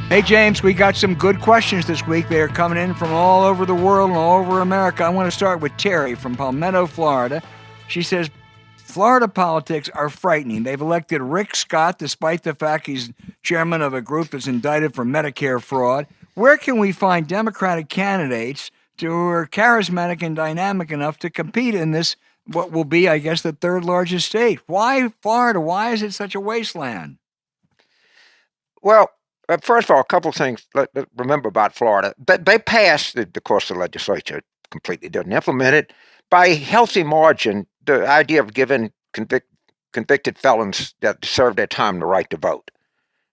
Hey, James, we got some good questions this week. They are coming in from all over the world and all over America. I want to start with Terry from Palmetto, Florida. She says, Florida politics are frightening. They've elected Rick Scott despite the fact he's chairman of a group that's indicted for Medicare fraud. Where can we find Democratic candidates who are charismatic and dynamic enough to compete in this, what will be, I guess, the third largest state? Why Florida? Why is it such a wasteland? Well, first of all, a couple of things. Remember about Florida. They passed, of course, the legislature completely didn't implement it. By a healthy margin, the idea of giving convicted felons that served their time the right to vote.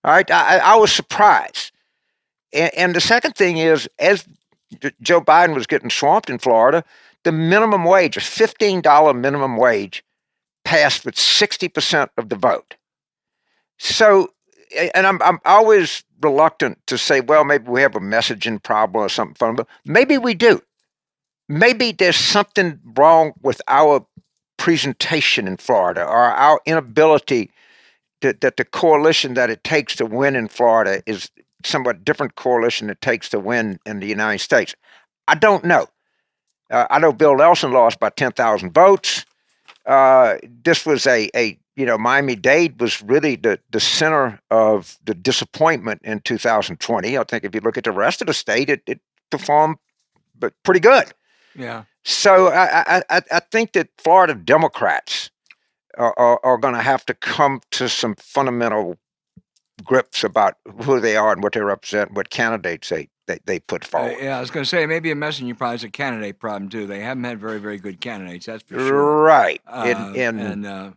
All right, I was surprised. And the second thing is, as Joe Biden was getting swamped in Florida, the minimum wage, a $15 minimum wage, passed with 60% of the vote. So, and I'm always reluctant to say, well, maybe we have a messaging problem or something fun, but maybe we do. Maybe there's something wrong with our presentation in Florida or our inability that the coalition that it takes to win in Florida is somewhat different coalition it takes to win in the United States. I don't know. I know Bill Nelson lost by 10,000 votes. This was Miami-Dade was really the center of the disappointment in 2020. I think if you look at the rest of the state, it performed but pretty good. Yeah. So I think that Florida Democrats are going to have to come to some fundamental grips about who they are and what they represent, and what candidates they put forward. Yeah, I was going to say maybe a messaging problem is a candidate problem too. They haven't had very, very good candidates, that's for sure. Right. We're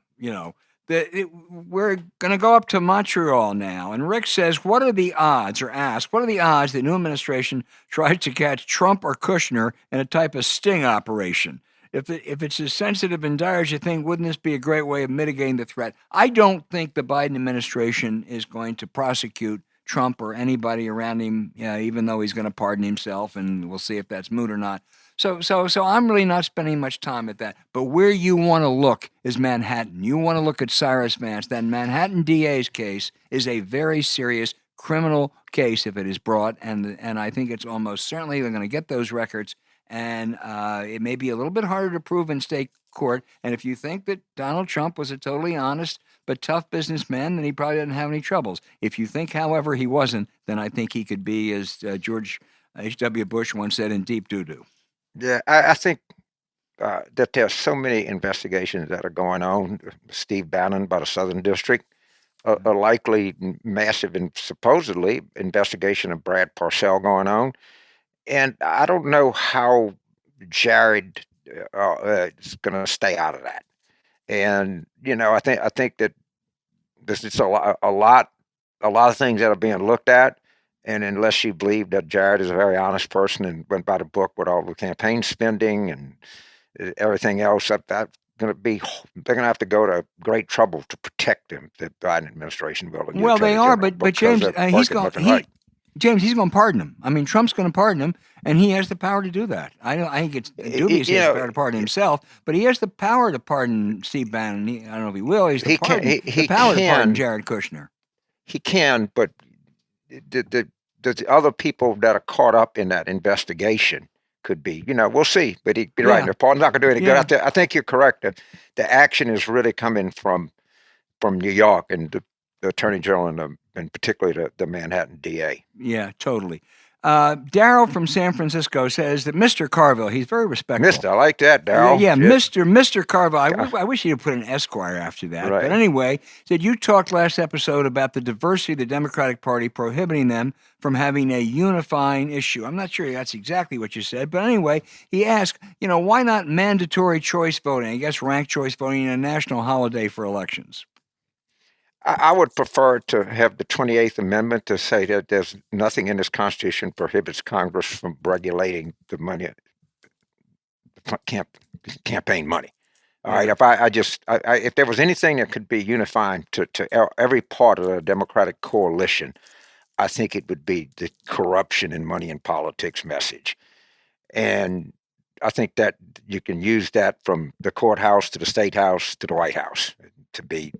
going to go up to Montreal now. And Rick says, what are the odds, or asks, what are the odds the new administration tries to catch Trump or Kushner in a type of sting operation? If it's as sensitive and dire as you think, wouldn't this be a great way of mitigating the threat? I don't think the Biden administration is going to prosecute Trump or anybody around him, even though he's going to pardon himself, and we'll see if that's moot or not. So I'm really not spending much time at that. But where you want to look is Manhattan. You want to look at Cyrus Vance. That Manhattan DA's case is a very serious criminal case if it is brought, and I think it's almost certainly they're going to get those records. And it may be a little bit harder to prove in state court. And if you think that Donald Trump was a totally honest but tough businessman, then he probably didn't have any troubles. If you think, however, he wasn't, then I think he could be, as George H.W. Bush once said, in deep doo-doo. Yeah, I think that there's so many investigations that are going on. Steve Bannon by the Southern District, a likely massive and supposedly investigation of Brad Parcell going on. And I don't know how Jared is going to stay out of that. And I think that this is a lot of things that are being looked at. And unless you believe that Jared is a very honest person and went by the book with all the campaign spending and everything else, they're going to have to go to great trouble to protect him. The Biden administration will. Well, they are, but James, he's going. James, he's going to pardon him. I mean, Trump's going to pardon him, and he has the power to do that. I think it's dubious he has the power to pardon himself, but he has the power to pardon Steve Bannon. I don't know if he will. He power to pardon Jared Kushner. He can, but the other people that are caught up in that investigation could be. We'll see. But he'd be right. The pardon's not going to do any good. I think you're correct. The action is really coming from New York and the Attorney General and particularly the Manhattan DA. Yeah, totally. Daryl from San Francisco says that Mr. Carville, he's very respectful. Mr. I like that, Daryl. Yeah, Mr. Carville. I wish he'd put an Esquire after that. Right. But anyway, said you talked last episode about the diversity of the Democratic Party prohibiting them from having a unifying issue. I'm not sure that's exactly what you said, but anyway, he asked, why not mandatory choice voting? I guess ranked choice voting in a national holiday for elections. I would prefer to have the 28th Amendment to say that there's nothing in this Constitution prohibits Congress from regulating the money, campaign money. All right. If there was anything that could be unifying to every part of the Democratic coalition, I think it would be the corruption and money in politics message. And I think that you can use that from the courthouse to the state house to the White House to be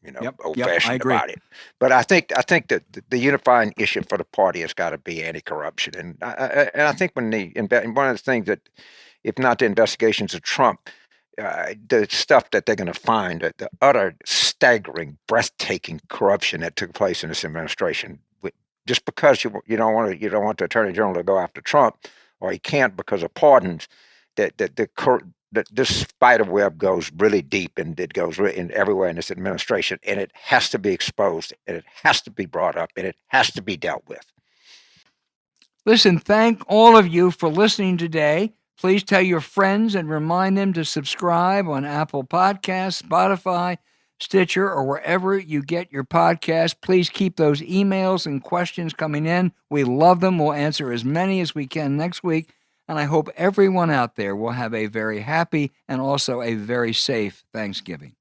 Yep. I old-fashioned agree. about it. But I think that the unifying issue for the party has got to be anti-corruption, and I think when one of the things that, if not the investigations of Trump, the stuff that they're going to find, the utter staggering, breathtaking corruption that took place in this administration. Just because you don't want the attorney general to go after Trump, or he can't because of pardons, that this spider web goes really deep, and it goes in everywhere in this administration, and it has to be exposed, and it has to be brought up, and it has to be dealt with. Listen, thank all of you for listening today. Please tell your friends and remind them to subscribe on Apple Podcasts, Spotify, Stitcher, or wherever you get your podcast. Please keep those emails and questions coming in. We love them. We'll answer as many as we can next week. And I hope everyone out there will have a very happy and also a very safe Thanksgiving.